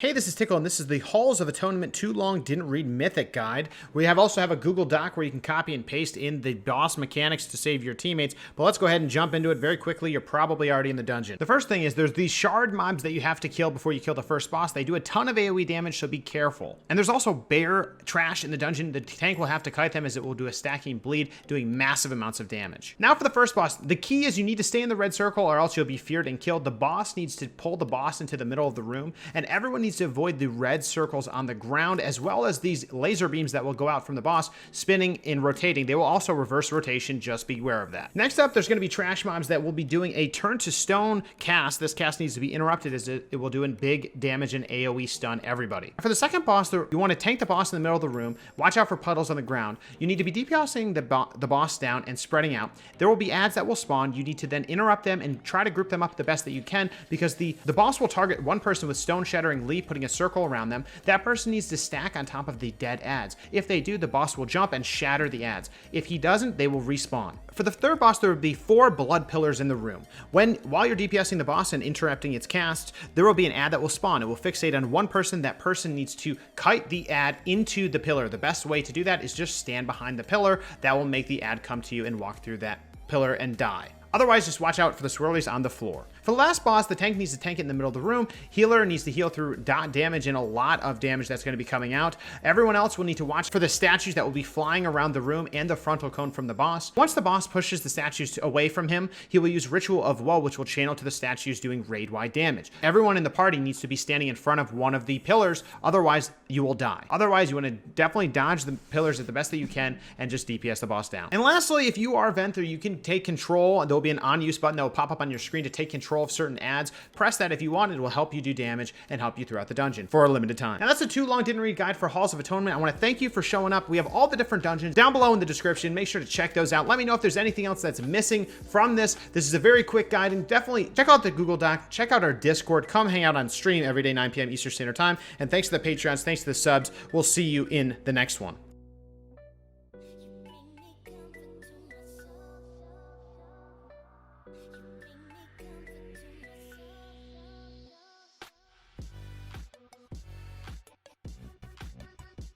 Hey, this is Tiqqle, and this is the Halls of Atonement Too Long Didn't Read Mythic guide. We also have a Google Doc where you can copy and paste in the boss mechanics to save your teammates, but let's go ahead and jump into it very quickly. You're probably already in the dungeon. The first thing is there's these shard mobs that you have to kill before you kill the first boss. They do a ton of AoE damage, so be careful. And there's also bear trash in the dungeon. The tank will have to kite them as it will do a stacking bleed, doing massive amounts of damage. Now for the first boss, the key is you need to stay in the red circle or else you'll be feared and killed. The boss needs to pull the boss into the middle of the room, and everyone needs to avoid the red circles on the ground, as well as these laser beams that will go out from the boss, spinning and rotating. They will also reverse rotation, just be aware of that. Next up, there's going to be trash mobs that will be doing a turn to stone cast. This cast needs to be interrupted as it will do big damage and AoE stun everybody. For the second boss, you want to tank the boss in the middle of the room. Watch out for puddles on the ground. You need to be DPSing the boss down and spreading out. There will be ads that will spawn. You need to then interrupt them and try to group them up the best that you can, because the boss will target one person with Stone Shattering Leap, putting a circle around them. That person needs to stack on top of the dead ads. If they do, the boss will jump and shatter the ads. If he doesn't, they will respawn. For the third boss, there will be 4 blood pillars in the room. While you're DPSing the boss and interrupting its cast, there will be an ad that will spawn. It will fixate on one person. That person needs to kite the ad into the pillar. The best way to do that is just stand behind the pillar. That will make the ad come to you and walk through that pillar and die. Otherwise, just watch out for the swirlies on the floor. For the last boss, the tank needs to tank it in the middle of the room. Healer needs to heal through dot damage and a lot of damage that's going to be coming out. Everyone else will need to watch for the statues that will be flying around the room and the frontal cone from the boss. Once the boss pushes the statues away from him, he will use Ritual of Woe, which will channel to the statues, doing raid-wide damage. Everyone in the party needs to be standing in front of one of the pillars, otherwise you will die. Otherwise, you want to definitely dodge the pillars at the best that you can and just DPS the boss down. And lastly, if you are Venther, you can take control, and there will be an on-use button that will pop up on your screen to take control of certain ads. Press that if you want. It will help you do damage and help you throughout the dungeon for a limited time. Now that's a Too Long Didn't Read guide for Halls of Atonement. I want to thank you for showing up. We have all the different dungeons down below in the description. Make sure to check those out. Let me know if there's anything else that's missing from this. This is a very quick guide, and definitely check out the Google Doc, check out our Discord, come hang out on stream every day 9 p.m. Eastern Standard Time, and thanks to the Patreons, thanks to the subs. We'll see you in the next one.